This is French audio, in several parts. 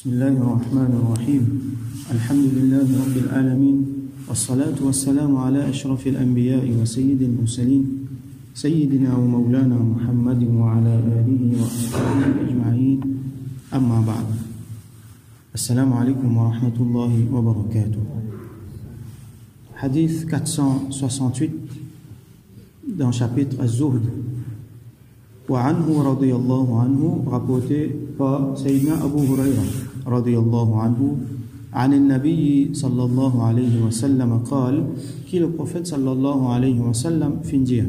بسم الله الرحمن الرحيم الحمد لله رب العالمين والصلاة والسلام على أشرف الأنبياء وسيد المرسلين سيدنا ومولانا محمد وعلى آله وأصحابه أجمعين أما بعد السلام عليكم ورحمة الله وبركاته. Hadith 468 dans le chapitre Az-Zuhd. وعنه رضي الله عنه rapporté par Sayyidina Abu Huraira رضي الله عنه عن النبي صلى الله عليه وسلم قال qui le prophète صلى الله عليه وسلم fin dire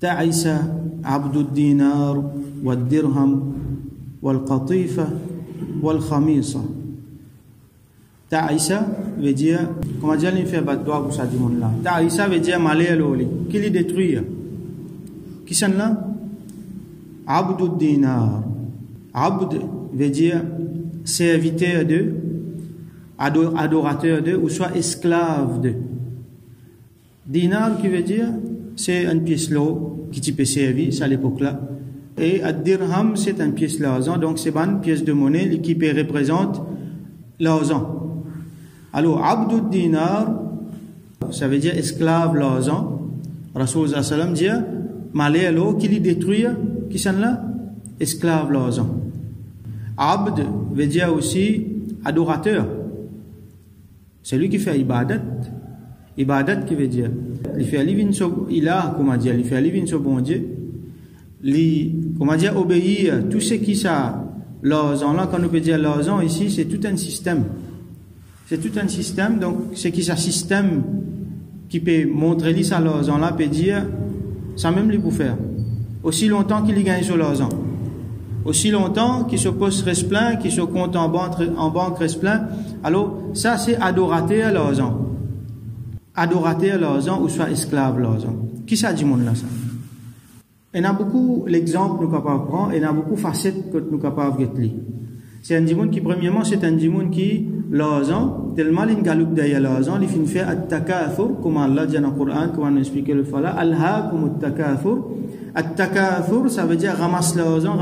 تعس عبد الدينار والدرهم والقطيفة والخميصة. Ta'isa veut dire, comment dire, il fait battre pour ça du monde là. Ta'isa veut dire malheur l'oli, qui les détruit. Qui sont là? Abdud dinar. Abd veut dire serviteur de, adorateur de, ou soit esclave de. Dinar qui veut dire, c'est une pièce l'eau qui peut servir, c'est à l'époque là. Et ad-dirham, c'est une pièce l'argent, donc c'est une pièce de monnaie qui représente l'argent. Alors, Abdud dinar, ça veut dire esclave l'argent. Rasoul sallam dit, malheur l'eau qui les détruit, qui sont là? Esclave l'argent. Abd veut dire aussi adorateur. C'est lui qui fait ibadat. Ibadat qui veut dire, il fait livin so, il a, comment dire, il fait livin so bon Dieu. Comment dire, obéir, tout ce qui ça, l'argent là, quand on peut dire l'argent ici, c'est tout un système. C'est tout un système, donc c'est qui ça système qui peut montrer lui ça l'argent là, peut dire, ça même lui pour faire. Aussi longtemps qu'il y gagne sur l'argent. Aussi longtemps qu'il se pose reste plein, qu'il se compte en banque reste plein. Alors, ça c'est adorateur l'argent. Adorateur l'argent ou soit esclave l'argent. Qui ça dit monde là ça? Il y a beaucoup l'exemple nous capables prendre, et il y a beaucoup facettes que nous capables de lire. C'est un dimoun qui premièrement c'est un dimoun qui l'argent tellement il galoupe derrière l'argent il finit faire at-takathur comme Allah dit dans le Coran comme on explique le fala alhaakum at-takathur. At-takathur ça veut dire ramasse l'argent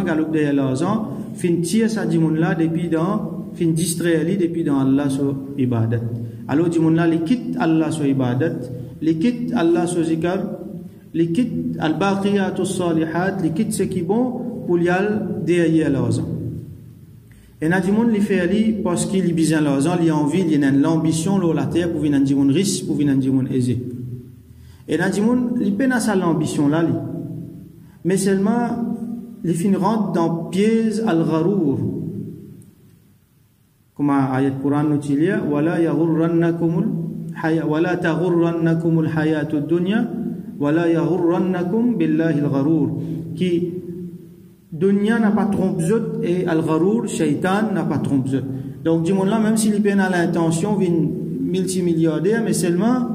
galoupe derrière l'argent fin tire ça dimoun là depuis dans fin distraire lui depuis dans Allah sur ibadat. Alors dimoun là il quitte Allah sur ibadat, il quitte Allah sur zikr, il quitte al-baqiyatus salihat, il quitte ce qui est bon pour y aller derrière l'argent. Et il y a des gens qui font ça parce qu'ils ont besoin de l'argent, ils ont envie, ils ont l'ambition de la terre pour venir des gens riches, pour venir des gens aisés. Et il y a des gens qui peine à ça l'ambition là, mais seulement ils finissent rentrent dans piège al-gharour. Comme ayat Coran nous dit, wala yaghurrannakum wala taghurrannakum al-hayatu ad-dunya wala yaghurrannakum billahi al-gharour. Qui Dunya n'a pas trompé et Al-Gharour, Shaitan n'a pas trompé. Donc, du monde là, même s'il peine à l'intention, vient multimilliardaire, mais seulement,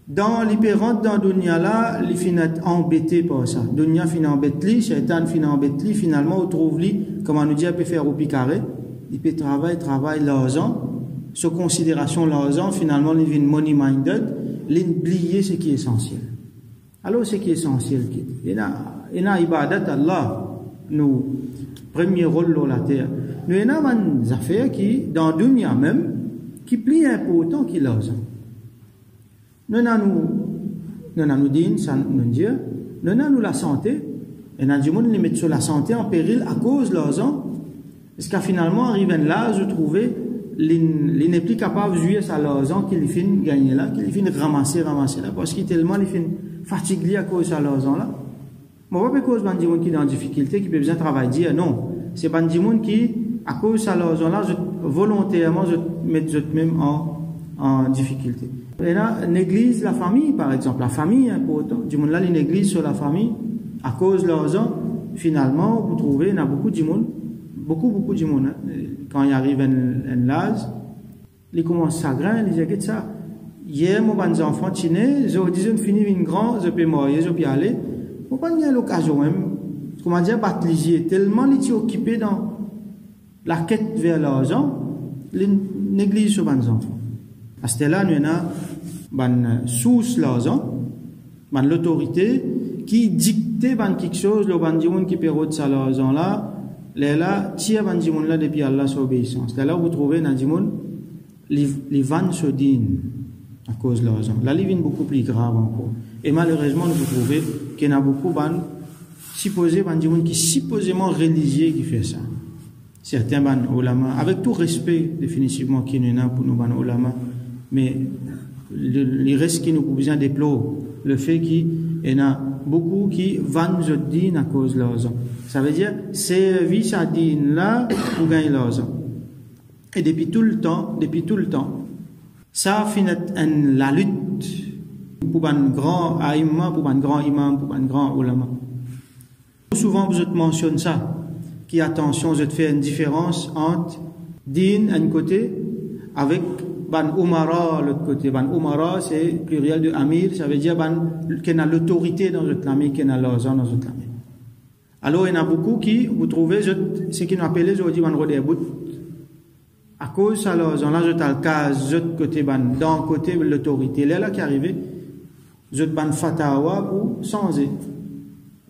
dans l'hyperante dans Dunya là, il finit embêté par ça. Dunya finit embêté, Shaitan finit embêté, finalement, on trouve lui, comme on nous dit, il peut faire au picaré, il peut travailler l'argent, sous considération l'argent, finalement, il vient money-minded, il oublie ce qui est essentiel. Alors, ce qui est essentiel, il y a ibadat Allah, nous, premier rôle dans la terre. Nous, il y a des affaires qui, dans le dunya même, qui plus important que l'argent. Nous avons dit, ça nous dit, nous avons la santé, et nous avons dit, mettre sur la santé en péril à cause de l'argent, parce qu'à finalement, arrivé là, je trouvais, il n'est plus capable de jouer à l'argent qu'il finit gagner là, qu'il finit ramasser là, parce qu'il est tellement fatigué à cause de l'argent là. Moi, pas cause de gens qui sont en difficulté, qui ont besoin de travailler, non. C'est des gens qui, à cause de l'argent là, volontairement, je mets eux-mêmes en difficulté. Et là, néglige la famille, par exemple. La famille est importante. Du monde là, il néglige sur la famille, à cause de l'argent, finalement, vous trouvez, il y a beaucoup de monde, beaucoup de monde, hein. Quand il arrive un âge, il commence à s'agrandir, il dit, ça, hier, mon enfant, je disais, je finis une grande, je peux mourir, je peux aller. Il ne faut pas y avoir l'occasion même, comment dire, batailler, tellement il est occupé dans la quête vers l'argent, il néglige sur les enfants. À ce là, nous avons sous l'argent, l'autorité qui dicte quelque chose, le bandit qui peut retirer l'argent là, là tia ban dimoun là depuis Allah sa obéissance là vous trouvez dans dimoun les vannes se dînent à cause de l'argent là ils viennent beaucoup plus grave encore et malheureusement vous trouvez qu'il y en a beaucoup supposé ban dimoun qui supposément religieux qui fait ça certains ban ulama avec tout respect définitivement qui nous a pour nous ban ulama mais les restes qui nous besoin déplore le fait qu'il y en a beaucoup qui vendent le din à cause de l'argent. Ça veut dire servir sa din là pour gagner l'argent. Et depuis tout le temps, ça finit la lutte pour un grand aïma, pour un grand imam, pour un grand ulama. Souvent, vous mentionnez ça, qui attention, je te fais une différence entre din d'un côté avec ban umara l'autre côté. Ban umara c'est pluriel de amir, ça veut dire ban qui a l'autorité dans notre lami, qui a l'argent dans notre lami. Alors il y en a beaucoup qui vous trouvez ce qu'ils nous appellent aujourd'hui ban rodebout à cause de l'argent là je t'al cas l'autre côté ban dans côté l'autorité là qui arrivé je ban fatawa pour changer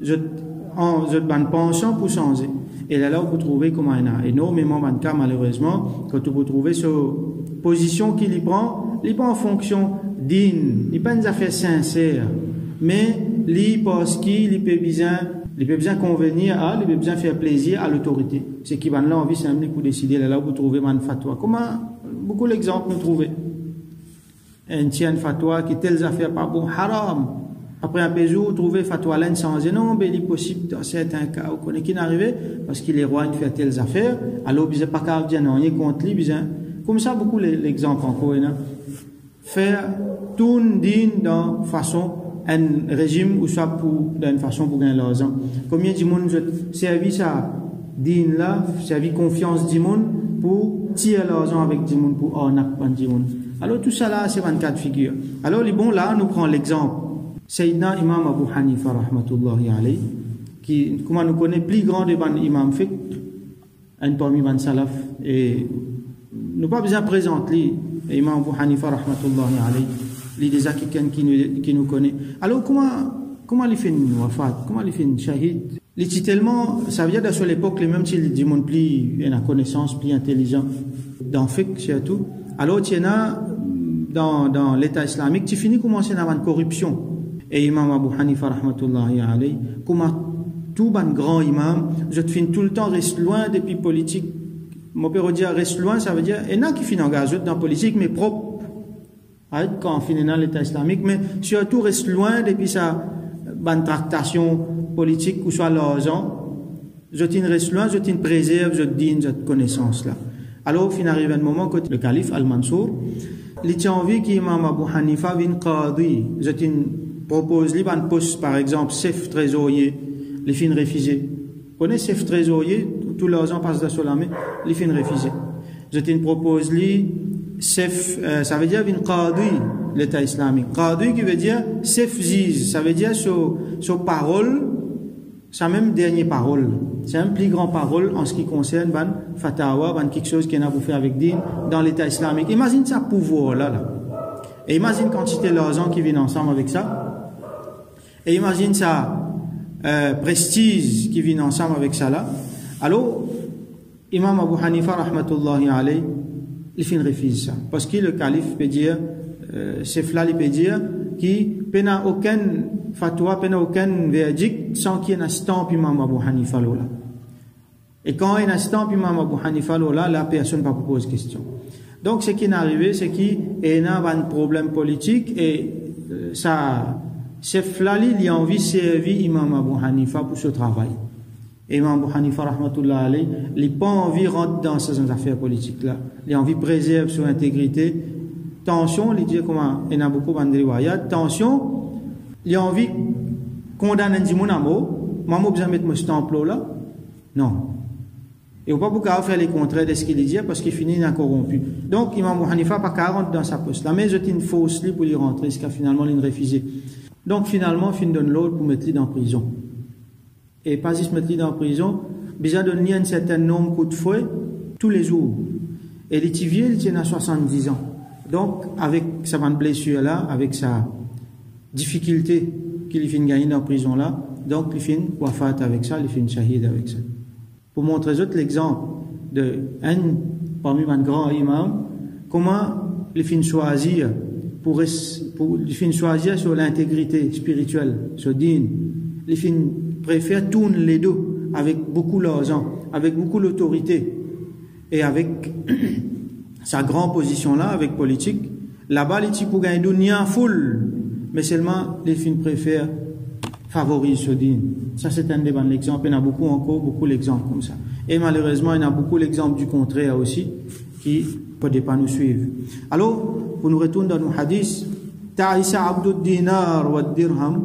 je ban pension pour changer et là vous trouvez comment il y a énormément de cas malheureusement quand vous trouvez ce position qu'il y prend en fonction d'une, il pas une affaire sincère, mais il pense qu'il peut bien convenir à, il peut bien faire plaisir à l'autorité. C'est qui va là envie c'est un pour décider là où vous trouvez man fatwa. Comment beaucoup l'exemple nous trouvez. Un tien fatwa qui telles affaires pas bon haram. Après un peu jour, vous trouvez fatwa là sans non, mais il est possible dans certains cas où connaît qui n'arrive parce qu'il est roi de faire telles affaires. Alors il pas qu'à dire non, il est contre lui, bien comme ça, beaucoup l'exemple encore, faire tout din dans façon un régime ou soit pour d'une façon pour gagner l'argent. Combien de monde servi ça din là, servi confiance du monde pour tirer l'argent avec du monde pour arnaquer du monde. Alors tout ça là, c'est 24 figures. Alors les bons là, nous prenons l'exemple. Sayyidina Imam Abu Hanifa rahmatullahi alayhi, qui comment nous connaît plus grand de ban imam fiqh, un parmi ban salaf et nous pas besoin de présenter l'imam Abu Hanifa rahmatullahi alayhi, les déjà quelqu'un qui nous connaît. Alors comment il fait une wafat, comment il fait une shahid? Il dit tellement, ça veut dire que à l'époque, même s'il dit monde plus une connaissance, plus intelligent dans fiqh surtout. Alors tu as dans l'État islamique, tu finis commencer à avoir une corruption. Et imam Abu Hanifa rahmatullahi alayhi, comment tout ban grand imam, je te finis tout le temps reste loin depuis politique. Mon père dit reste loin, ça veut dire il y en a qui finissent engagés dans la politique, mais propre. Quand on finit dans l'État islamique, mais surtout reste loin depuis sa bonne tractation politique ou soit l'argent. Je t'en reste loin, je t'en préserve, je t'en cette connaissance là. Alors, il arrive un moment que le calife Al-Mansour, il a envie qu'Imam Abu Hanifa vienne qadi. Je t'en propose, il un poste par exemple, chef trésorier, il fin refusé. Vous connaissez chef trésorier? Tout l'argent passe dans la main, il fin refusé. Je te propose chef, ça veut dire une qadi, l'État islamique. Qadi qui veut dire chef ziz, ça veut dire sur parole, sa même dernière parole. C'est un plus grand parole en ce qui concerne ban fatawa, ban quelque chose qui n'a pas faire avec din dans l'État islamique. Imagine ça pouvoir là. Et imagine quantité d'argent qui vient ensemble avec ça. Et imagine ça prestige qui vient ensemble avec ça là. Alors, Imam Abu Hanifa rahmatullahi alayhi, il fin refuse ça. Parce que le calife peut dire, chef là, il peut dire, qu'il n'a aucun fatwa, n'a aucun verdict sans qu'il y ait un stamp Imam Abu Hanifa là. Et quand il y a un stamp Imam Abu Hanifa là, la personne ne va pas poser question. Donc, ce qui est arrivé, c'est qu'il y a un problème politique et ça, chef là, il a envie de servir Imam Abu Hanifa pour ce travail. Et Imam Abu Hanifa rahmatullah alayhi, il n'a pas envie de rentrer dans ces affaires politiques là. Il a envie de préserver son intégrité. Tension, il dit comment, il y a beaucoup de riwayat. Tension, il a envie de condamner un dimoun à mot. Maman besoin de mettre mon stamp là. Non. Et on ne peut pas beaucoup faire les contraires de ce qu'il dit parce qu'il finit incorrompu. Donc, Imam Abu Hanifa n'a pas 40 dans sa poste. La mais j'ai une fausse lit pour y rentrer, ce qu'a finalement il refusé. Donc, finalement, il donne l'autre pour mettre lui dans prison. Et pas juste mettre lui dans prison, besoin de donner un certain nombre de coups de fouet tous les jours. Et les tiviers, il tient à 70 ans. Donc, avec sa blessure là, avec sa difficulté qu'il finit gagner dans la prison là, donc il finit wafat avec ça, il finit shahid avec ça. pour montrer l'exemple de un parmi les grands imams, comment les fins choisir pour les fins choisir sur l'intégrité spirituelle, sur din. Les fins préfèrent tourner les deux avec beaucoup d'argent, avec beaucoup d'autorité et avec sa grande position là, avec politique. Là-bas, les types pour gagner dunya full, mais seulement les fins préfèrent favoriser ce din. Ça, c'est un des bons exemples. Il y en a beaucoup encore, beaucoup d'exemples comme ça. Et malheureusement, il y en a beaucoup d'exemples du contraire aussi, qui ne peuvent pas nous suivre. Alors, pour nous retourner dans nos hadiths, Ta'isa abdu dinar wa dirham,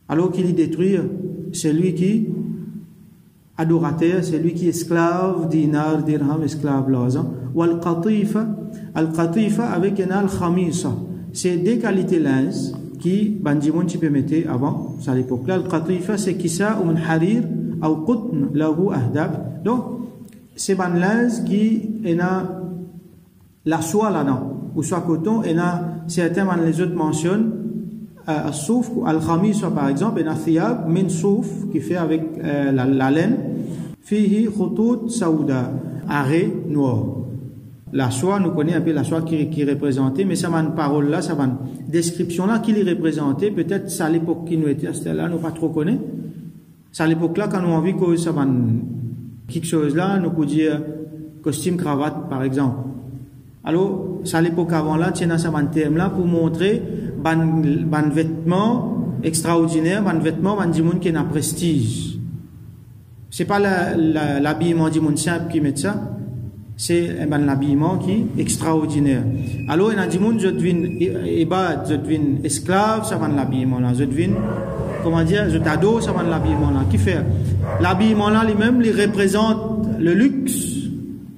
alors qu'il y détruit, c'est lui qui adorateur, c'est lui qui est esclave, dinar, dirham, esclave l'argent. Wal qatifa, al-qatifa avec un al-khamisa. C'est des qualités linges qui, bandimon, tu peux mettre avant, à l'époque là. Al-qatifa, c'est kisa ou un harir, ou qutn, lahu ahdab. Donc, c'est ban linge qui est la soie là-dedans, ou soit coton, et certains les autres mentionnent, souf, al-khamisa par exemple, et thiyab, min souf, qui fait avec la laine, fihi khutut saouda, arrêt noir. La soie, nous connaissons un peu la soie qui est représentée, mais ça va une parole là, ça va une description là qui est représentée, peut-être c'est à l'époque qui nous était là, nous pas trop connaît. C'est à l'époque là, quand nous avons vu que ça va quelque chose là, nous pouvons dire costume, cravate par exemple. Alors, c'est à l'époque avant là, tiens, ça va un terme là pour montrer ban vêtements extraordinaires, ban vêtements, ban dimoun qui est un prestige. C'est pas l'habillement dimoun simple qui met ça, c'est l'habillement qui est extraordinaire. Alors, il y a des gens, je deviens ibad, je deviens esclave, ça va l'habillement là, je deviens, comment dire, je t'adore, ça va l'habillement là. Qui fait? L'habillement là, lui-même, il représente le luxe.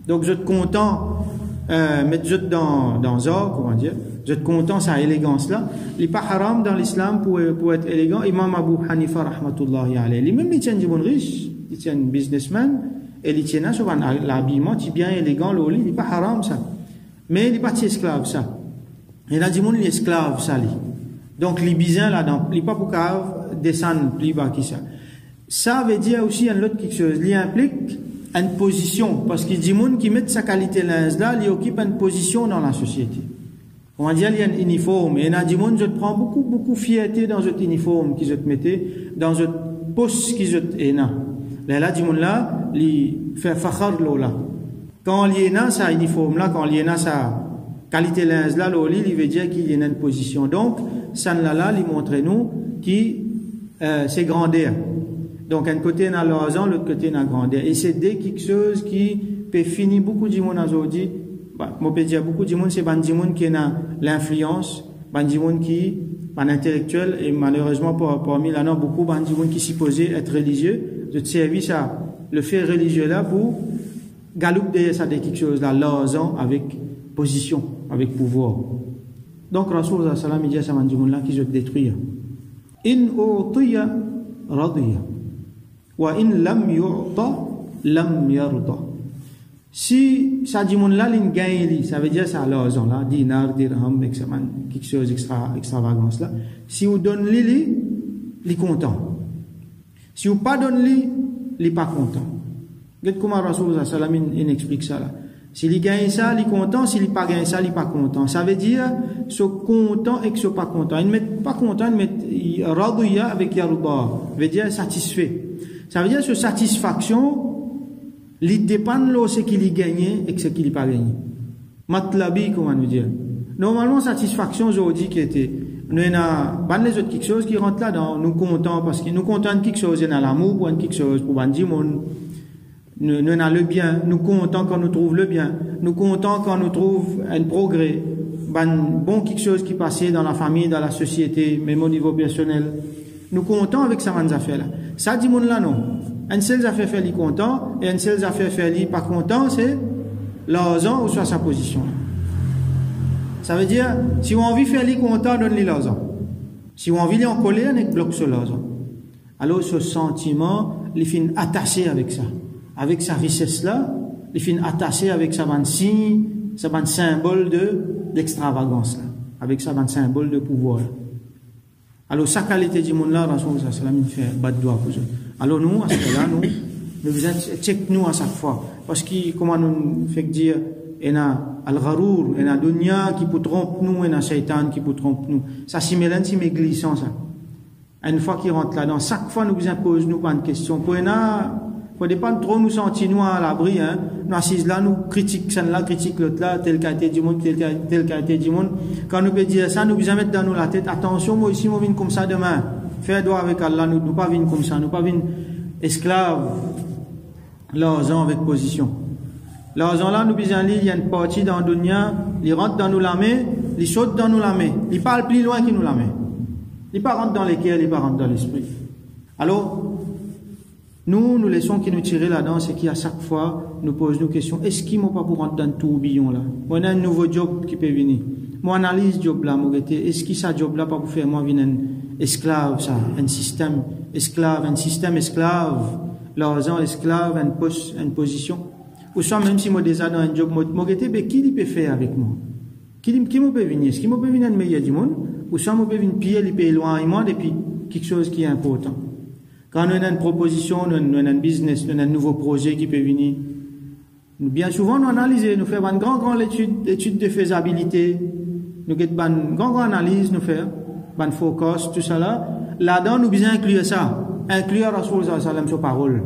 Donc, je te content, mettre je dans or, comment dire, je te content, sa élégance là. Il n'est pas haram dans l'islam pour être élégant. Imam Abu Hanifa, rahmatullahi alayhi, lui-même, il tient des bons riches, il tient un businessman. Et il tient sur l'habillement, qui est bien élégant, il n'est pas haram ça. Mais il n'est pas esclave ça. Il y a des gens qui sont esclaves ça. Donc les bisins là-dedans, il n'est pas pour descendre plus bas que ça. Ça veut dire aussi un autre quelque chose. Il implique une position. Parce qu'il y a des gens qui mettent sa qualité là, il occupe une position dans la société. On va dire il y a un uniforme. Et il y a des gens qui prennent beaucoup de fierté dans cet uniforme qu'ils te mettaient, dans ce poste qu'ils te là. Là, du monde là, il fait fakhar là. Quand il y a ça uniforme là, quand il y a sa qualité linge là, il veut dire qu'il y a une position. Donc, ça là, il montre nous qui c'est grandeur. Donc, un côté dans l'argent, l'autre côté dans la grandeur. Et c'est quelque chose qui peut finir beaucoup de monde aujourd'hui. Moi, je peux dire beaucoup de monde, c'est des gens qui ont l'influence, des gens qui sont intellectuels, et malheureusement, parmi là, beaucoup de gens qui supposés être religieux. Je te servis à le fait religieux là pour galouper ça de quelque chose là, l'argent avec position, avec pouvoir. Donc, Rasoul sallam il dit à ce là qui se détruit. In u'tiya radiya wa in lam yu'ta lam yarda. Si ça dit mon là il gagne, ça veut dire ça l'argent là, dinar, dirham, quelque chose extravagance là. Si vous donnez il est content. Si vous ne pas donnez, il n'est pas content. Regardez comment Rasoul sallam il explique ça là. S'il gagne ça, il est content. S'il n'a pas gagné ça, il n'est pas content. Ça veut dire, ce content et que ce pas content. Il ne met pas content, il met radouya avec yarda. Ça veut dire satisfait. Ça veut dire ce satisfaction, il dépend de ce qu'il a gagné et ce qu'il n'a pas gagné. Matlabi, comment nous dire. Normalement, satisfaction aujourd'hui qui était, nous avons les autres quelque chose qui rentre là-dedans. Nous comptons parce que nous comptons quelque chose, il y a l'amour pour quelque chose, pour dire nous avons le bien, nous comptons quand nous trouvons le bien, nous comptons quand nous trouvons un progrès, bon quelque chose qui passait dans la famille, dans la société, même au niveau personnel. Nous comptons avec ça, ces affaires-là. Ça dit mon là non. Un seul affaire fait lui content et un seul affaire fait lui pas content, c'est l'argent ou soit sa position. Ça veut dire, si on a envie de faire lui content, donne-lui l'argent. Si on a envie de en colère, on bloque sur l'argent. Alors ce sentiment, il finit attaché avec ça. Avec sa richesse-là, il finit attaché avec sa bande signe, sa bande symbole d'extravagance, là, avec sa bande symbole de pouvoir. Alors, sa qualité du monde là, Rasoul sallam il fait bad doigt pour eux. Alors, nous, à ce cas-là, nous, nous besoin check nous à chaque fois. Parce que, comment nous fait dire, il y a al-gharour, il y a dunya qui peut tromper nous, il y a shaitan qui peut tromper nous. Ça, c'est mélange, c'est glissant, ça. Une fois qu'il rentre là-dedans, chaque fois nous impose nous pas une question. Pour ne pas trop nous sentir nous à l'abri, hein. Nous assis là, nous critiquons ça là, critique l'autre là, tel qualité du monde, tel qualité du monde. Quand nous peut dire ça, nous besoin mettre dans nous la tête, attention, moi ici, moi viens comme ça demain. Faire droit avec Allah, nous pas venir comme ça, nous pas venir esclaves, l'argent avec position. L'argent là, nous besoin il y a une partie dans le dunya, il rentre dans nous la main, il saute dans nous la main, il parle plus loin qu'il nous la main. Il pas rentre dans les cœurs, il pas rentre dans l'esprit. Alors, nous laissons qu'il nous tire là-dedans, c'est qu'à chaque fois, nous posons nos questions. Est-ce qu'il m'a pas pour rentrer dans le tourbillon là? On a un nouveau job qui peut venir. Moi, analyse job là, est-ce que ça job là pas pour faire moi venir un esclave, ça, un système esclave, l'argent esclave, un poste, une position. Ou soit même si moi déjà dans un job, qui il peut faire avec moi? Qui me peut venir? Est-ce qu'il me peut venir un meilleur du monde? Ou soit me peut venir piller, il peut éloigner depuis quelque chose qui est important. Quand on a une proposition, on a un business, on a un nouveau projet qui peut venir, bien souvent, nous analysons, nous faisons une grande étude de faisabilité, nous faisons une grande analyse, nous faisons une focus, tout ça là. Là-dedans, nous besoin inclure ça. Inclure Rasoul sallam sur parole.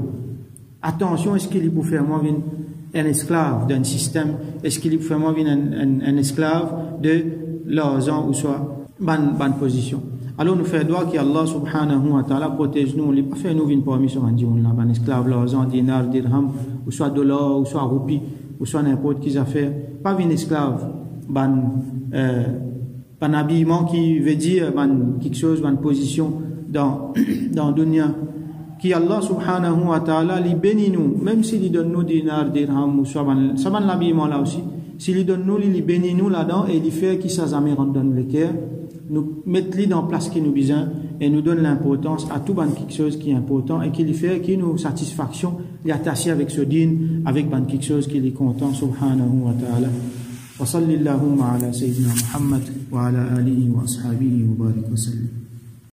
Attention, est-ce qu'il peut faire moi un esclave d'un système? Est-ce qu'il peut faire moi un esclave de l'argent ou soit bonne position? Alors nous faisons droit qu'Allah subhanahu wa ta'ala protège nous, il pas fait nous une permission à dire un esclave, l'argent, dinar, dirham, ou soit dollar, ou soit roupi, ou soit n'importe quelle affaire, pas une esclave, un habillement qui veut dire quelque chose, une position dans le dunya, qui Allah subhanahu wa ta'ala lui bénit nous, même s'il donne nous dinar, dirham, ou soit l'habillement là aussi, s'il donne nous, il bénit nous là-dedans et il fait qu'il ça jamais rentre dans le cœur, nous mettre dans place qui nous besoin et nous donne l'importance à tout quelque chose qui est important et qui lui fait qui nous satisfaction, il est attaché avec ce din, avec quelque chose qui est content, subhanahu wa ta'ala. Wa sallallahu ala sayyidina Muhammad wa ala alihi wa ashabihi wa barik wa sallam.